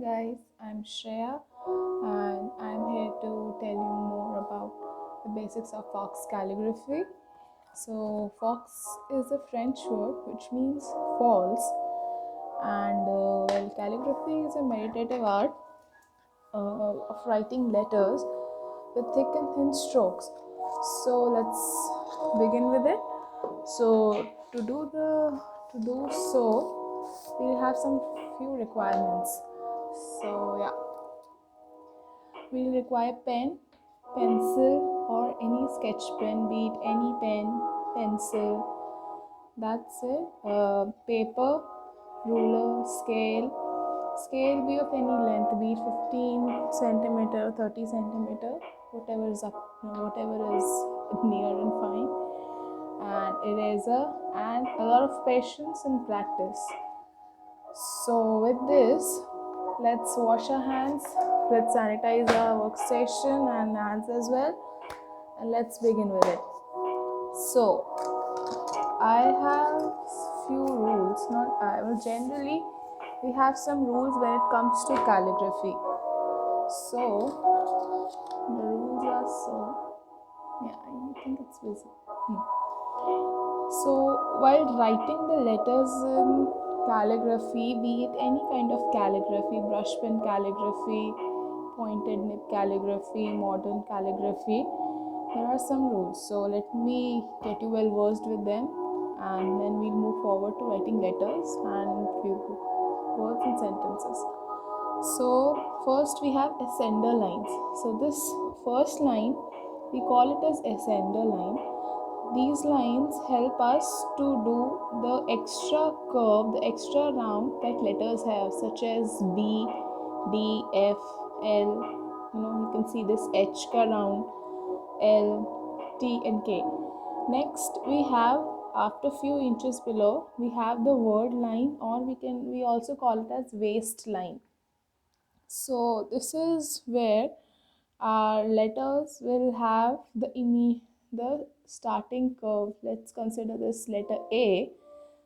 guys, I'm Shreya and I'm here to tell you more about the basics of Fox calligraphy. So, Fox is a French word which means false, and calligraphy is a meditative art of writing letters with thick and thin strokes. So, let's begin with it. So, to do so, we have some few requirements. So, yeah, we'll require pen, pencil, or any sketch pen, be it any pen, pencil. That's it. Paper, ruler, scale. Scale be of any length, be it 15 centimeter, 30 centimeter, whatever is up, whatever is near and fine. And eraser and a lot of patience and practice. So with this, let's wash our hands, let's sanitize our workstation and hands as well, and let's begin with it. So I have few rules, not I well generally we have some rules when it comes to calligraphy. So the rules are yeah, I think it's visible. So, while writing the letters in calligraphy, be it any kind of calligraphy, brush pen calligraphy, pointed nib calligraphy, modern calligraphy, there are some rules. So, let me get you well versed with them, and then we'll move forward to writing letters and few words and sentences. So, first we have ascender lines. So, this first line we call it as ascender line. These lines help us to do the extra curve, the extra round that letters have, such as B, D, F, L. You can see this H ka round, L, T, and K. Next, we have after few inches below, we have the word line, or we also call it as waistline. So this is where our letters will have the starting curve. Let's consider this letter A.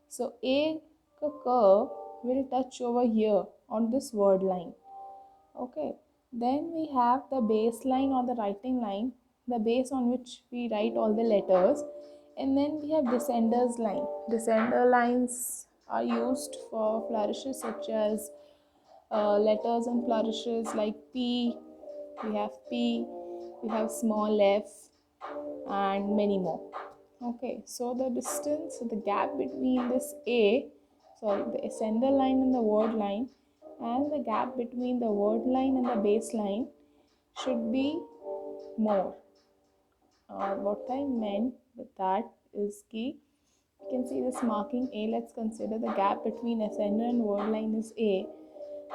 So A curve will touch over here on this word line. Okay. Then we have the base line or the writing line, the base on which we write all the letters. And then we have descenders line. Descender lines are used for flourishes such as letters and flourishes like P, we have small f, and many more. Okay, so the distance, the gap between the ascender line and the word line, and the gap between the word line and the base line should be more. What I meant with that is key. You can see this marking A. Let's consider the gap between ascender and word line is A,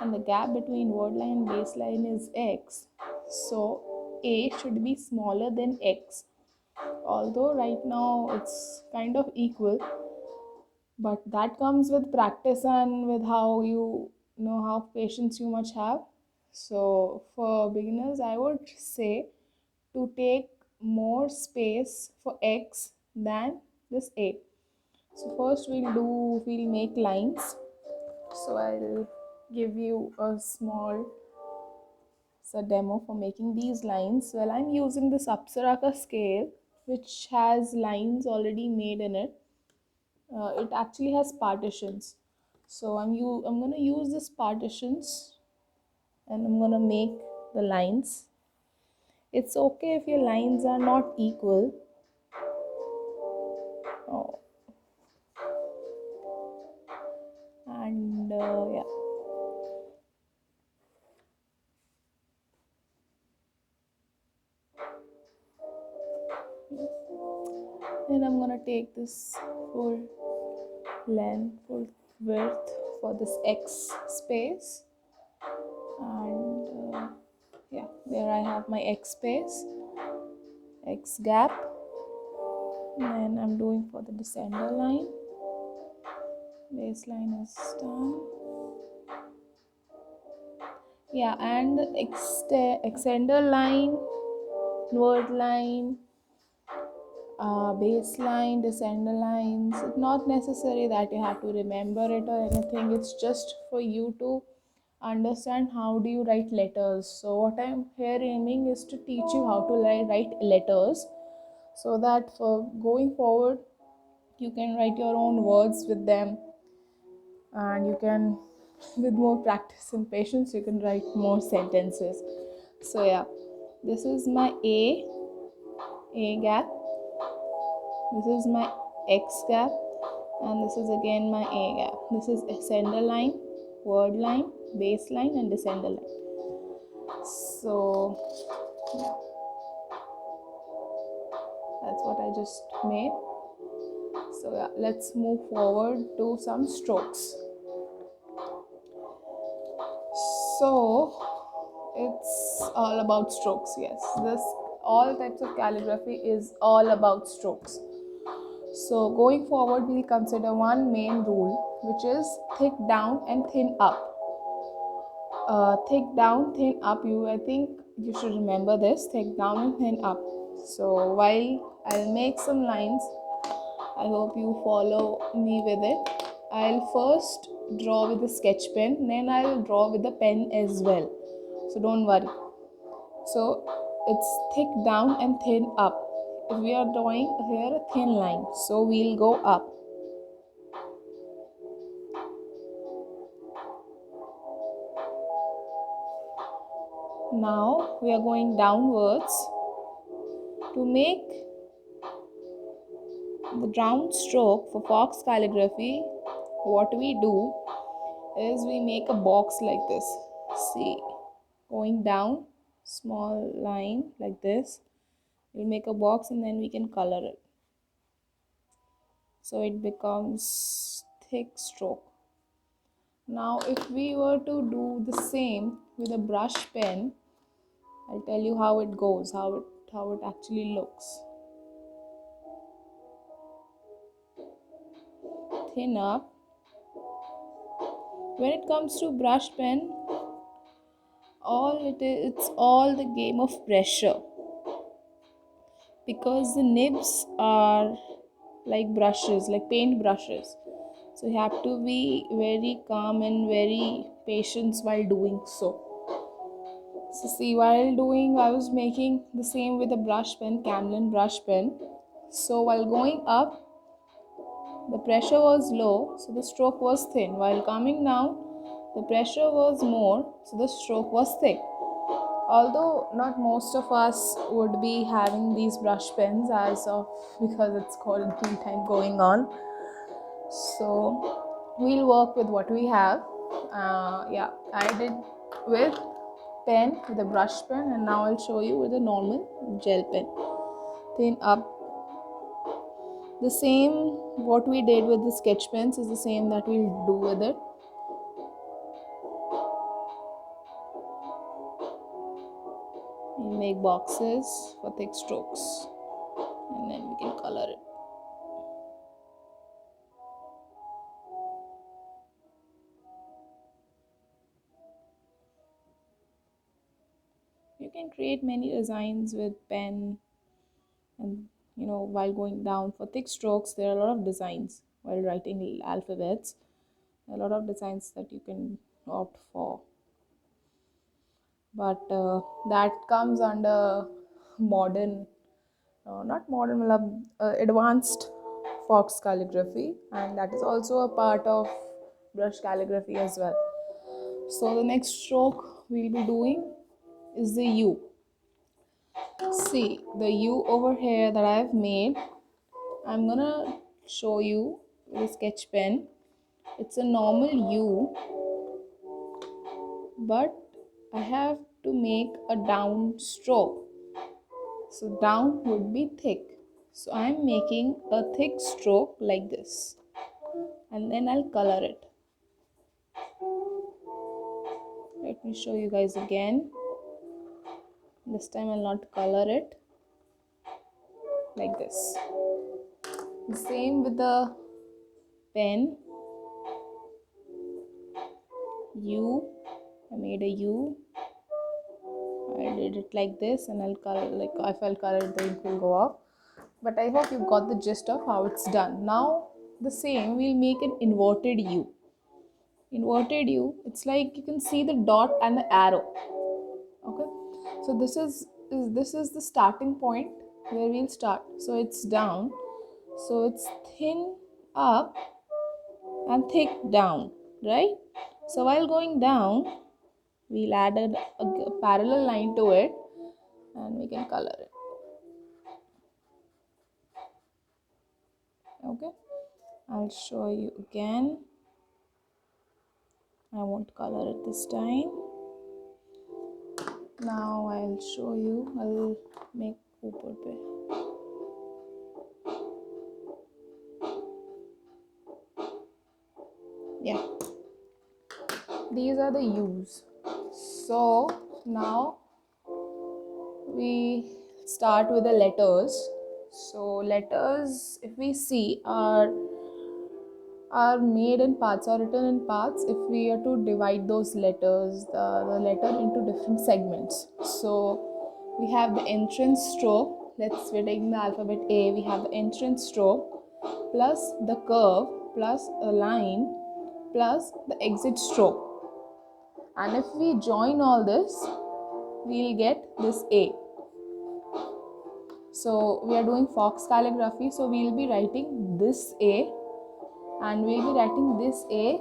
and the gap between word line and base line is X. So A should be smaller than X. Although right now it's kind of equal, but that comes with practice and with how you know how patience you much have. So for beginners, I would say to take more space for X than this A. So first we'll make lines. So I'll give you a small demo for making these lines. Well, I'm using this Apsara scale, which has lines already made in it. It actually has partitions. So I'm gonna use this partitions, and I'm gonna make the lines. It's okay if your lines are not equal. Oh, and yeah. Then I'm gonna take this full length, full width for this X space, and yeah, there I have my X space, X gap. Then I'm doing for the descender line. Baseline is done. Yeah, and the extender line, word line, baseline, descender lines. It's not necessary that you have to remember it or anything. It's just for you to understand how do you write letters. So what I'm here aiming is to teach you how to write letters, so that for going forward you can write your own words with them, and you can, with more practice and patience, you can write more sentences. So yeah, this is my A gap, this is my X gap, and this is again my A gap. This is ascender line, word line, base line, and descender line. So yeah, that's what I just made. So yeah, let's move forward to some strokes. So it's all about strokes. Yes, this all types of calligraphy is all about strokes. So going forward, we'll consider one main rule, which is thick down and thin up. Thick down, thin up. I think you should remember this: thick down and thin up. So while I'll make some lines, I hope you follow me with it. I'll first draw with the sketch pen, then I'll draw with the pen as well. So don't worry. So it's thick down and thin up. If we are drawing here a thin line, so we'll go up. Now we are going downwards. To make the round stroke for fox calligraphy, what we do is we make a box like this. See, going down, small line like this. We'll make a box and then we can color it, so it becomes thick stroke. Now if we were to do the same with a brush pen, I'll tell you how it goes, how it actually looks. Thin up. When it comes to brush pen, it's all the game of pressure, because the nibs are like brushes, like paint brushes. So you have to be very calm and very patient while doing so. So see, I was making the same with a brush pen, Camlin brush pen. So while going up, the pressure was low, so the stroke was thin. While coming down, the pressure was more, so the stroke was thick. Although not most of us would be having these brush pens as of, because it's quarantine time going on. So we'll work with what we have. Yeah, I did with pen, with a brush pen, and now I'll show you with a normal gel pen. Thin up. The same what we did with the sketch pens is the same that we'll do with it. We make boxes for thick strokes, and then we can color it. You can create many designs with pen, and while going down for thick strokes, there are a lot of designs. While writing alphabets, a lot of designs that you can opt for, but that comes under modern, not modern, advanced fox calligraphy, and that is also a part of brush calligraphy as well. So the next stroke we'll be doing is the U. See, the U over here that I've made, I'm gonna show you with a sketch pen. It's a normal U, but I have to make a down stroke. So down would be thick. So I'm making a thick stroke like this, and then I'll color it. Let me show you guys again. This time I'll not color it, like this. The same with the pen. U. I made a U. I did it like this, and I'll color, like if I'll color it, the ink will go off. But I hope you got the gist of how it's done. Now the same, we'll make an inverted U. inverted U, it's like you can see the dot and the arrow. Okay, so this is the starting point where we'll start. So it's down, so it's thin up and thick down, right? So while going down, we'll add a parallel line to it and we can color it. Okay, I'll show you again. I won't color it this time. Now I'll show you. I'll make ऊपर पे. Yeah, these are the U's. So now we start with the letters. So letters, if we see, are made in parts, are written in parts. If we are to divide those letters, the letter into different segments. So we have the entrance stroke. We're taking the alphabet A. We have the entrance stroke plus the curve plus a line plus the exit stroke. And if we join all this, we'll get this A. So we are doing Fox calligraphy. So we'll be writing this A and we'll be writing this A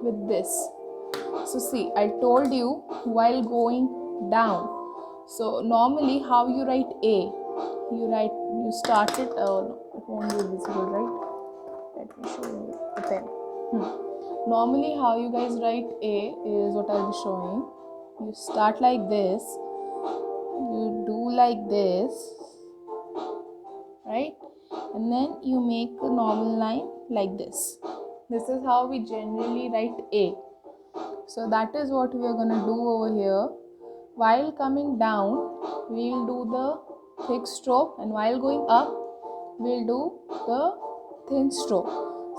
with this. So see, I told you while going down. So normally how you write A? You start it, it won't be visible, right? Let me show you the pen. Normally how you guys write A is what I'll be showing. You start like this, you do like this, right? And then you make a normal line like this. This is how we generally write A. So that is what we are going to do over here. While coming down, we'll do the thick stroke, and while going up, we'll do the thin stroke.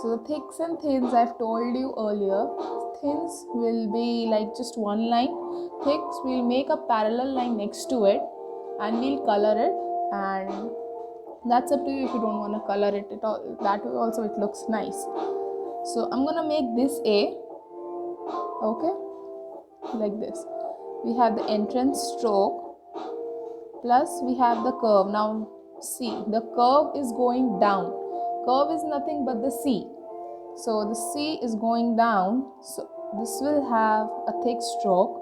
So the thicks and thins I've told you earlier. Thins will be like just one line. Thicks, we'll make a parallel line next to it and we'll color it, and that's up to you if you don't want to color it at all. That way also it looks nice. So I'm gonna make this A, okay, like this. We have the entrance stroke plus we have the curve. Now see, the curve is going down. Curve is nothing but the C. So the C is going down. So this will have a thick stroke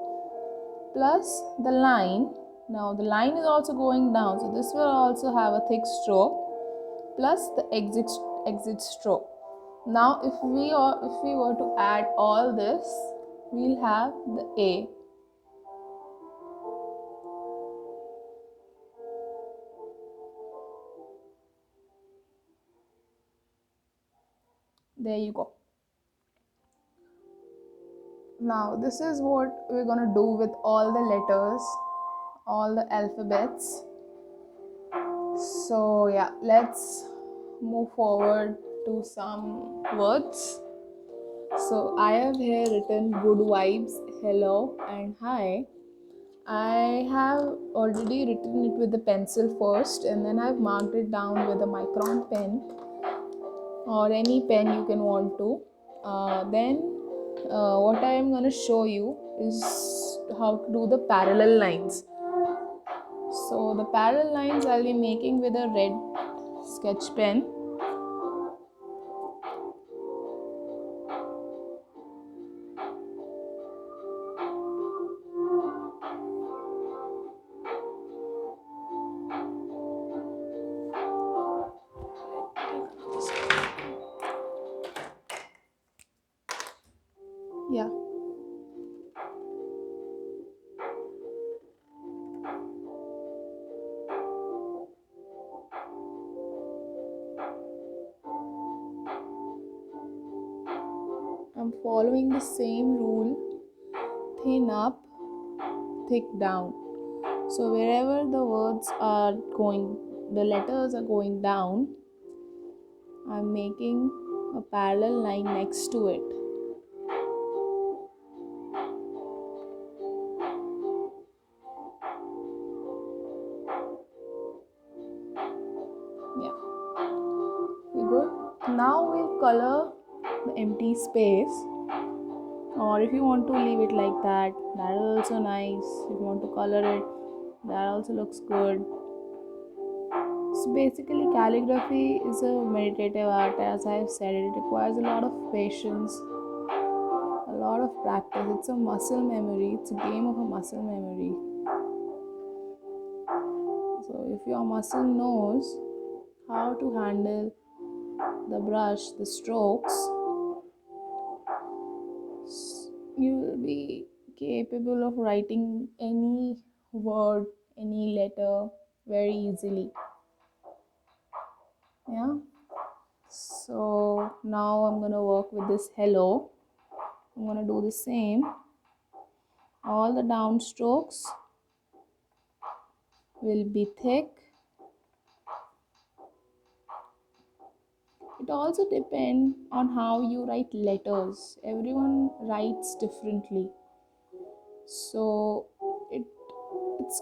plus the line. Now the line is also going down. So this will also have a thick stroke plus the exit stroke. Now if we were to add all this, we'll have the A. There you go. Now this is what we're gonna do with all the letters, all the alphabets. So yeah, let's move forward to some words. So I have here written good vibes, hello and hi. I have already written it with the pencil first, and then I've marked it down with a micron pen or any pen you can want to. Then what I am going to show you is how to do the parallel lines. So the parallel lines I'll be making with a red sketch pen. Yeah. I'm following the same rule, thin up, thick down. So wherever the words are going, the letters are going down, I'm making a parallel line next to it. Yeah, we good. Now we'll color the empty space. Or if you want to leave it like that, that is also nice. If you want to color it, that also looks good. So basically, calligraphy is a meditative art. As I have said, it requires a lot of patience, a lot of practice. It's a muscle memory. It's a game of a muscle memory. So if your muscle knows how to handle the brush, the strokes, you will be capable of writing any word, any letter very easily. Yeah. So now I'm gonna work with this hello. I'm gonna do the same. All the down strokes will be thick. It also depends on how you write letters. Everyone writes differently. So it's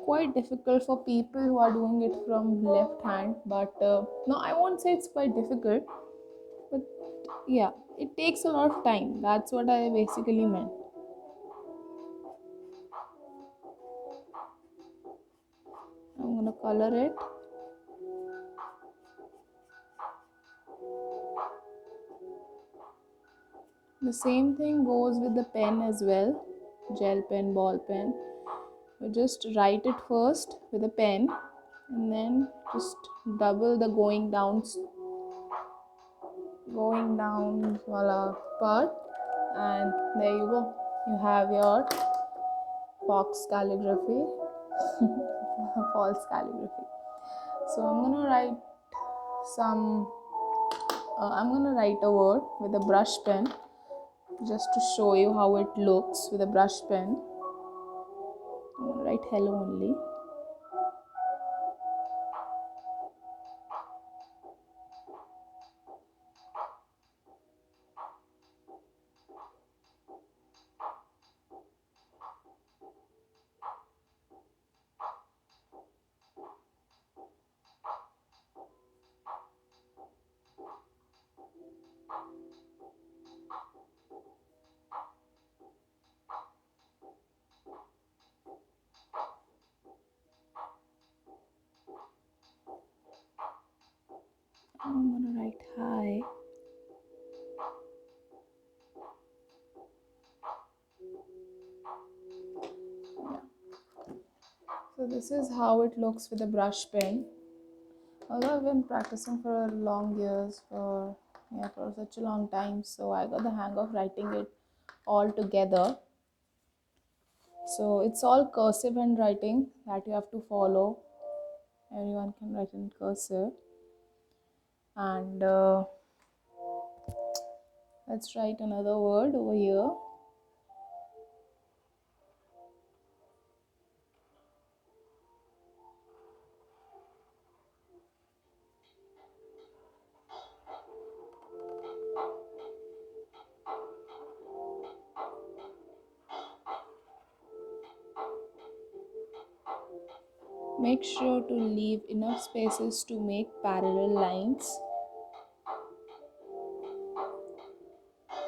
quite difficult for people who are doing it from left hand, but no, I won't say it's quite difficult, but yeah, it takes a lot of time. That's what I basically meant. I'm gonna color it. The same thing goes with the pen as well. Gel pen, ball pen. You just write it first with a pen and then just double the going down wala part, and there you go. You have your fox calligraphy, false calligraphy. So some. I'm gonna write a word with a brush pen just to show you how it looks with a brush pen. I'm gonna write hello only. I'm gonna write hi. So this is how it looks with a brush pen. Although I've been practicing for long years, for such a long time, so I got the hang of writing it all together. So it's all cursive handwriting that you have to follow. Everyone can write in cursive. And let's write another word over here. Make sure to leave enough spaces to make parallel lines.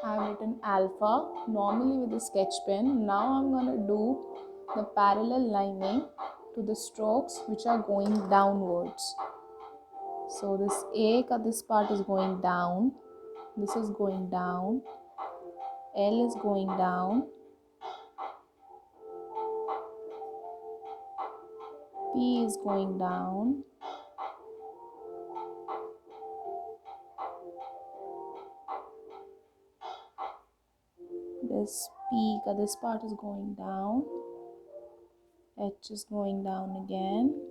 I've written alpha normally with a sketch pen. Now I'm gonna do the parallel lining to the strokes which are going downwards. So this part is going down, this is going down, L is going down, P is going down, this part is going down, H is going down again.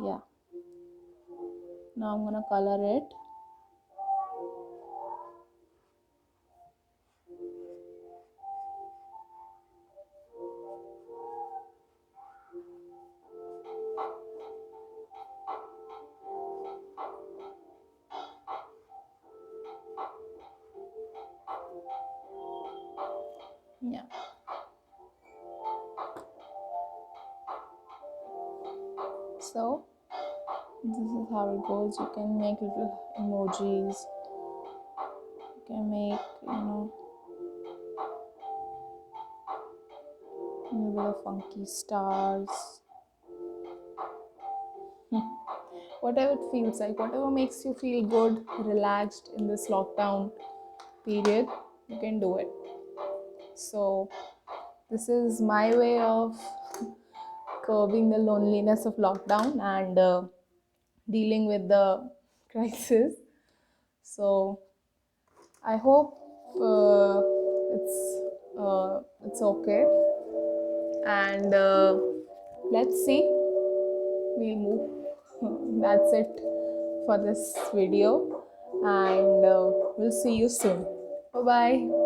Yeah. Now I'm gonna color it. Yeah. So this is how it goes. You can make little emojis can make, maybe the funky stars. Whatever it feels like, whatever makes you feel good, relaxed in this lockdown period, you can do it. So, this is my way of curbing the loneliness of lockdown and dealing with the crisis. So, I hope it's okay, and let's see. We'll move. That's it for this video, and we'll see you soon. Bye bye.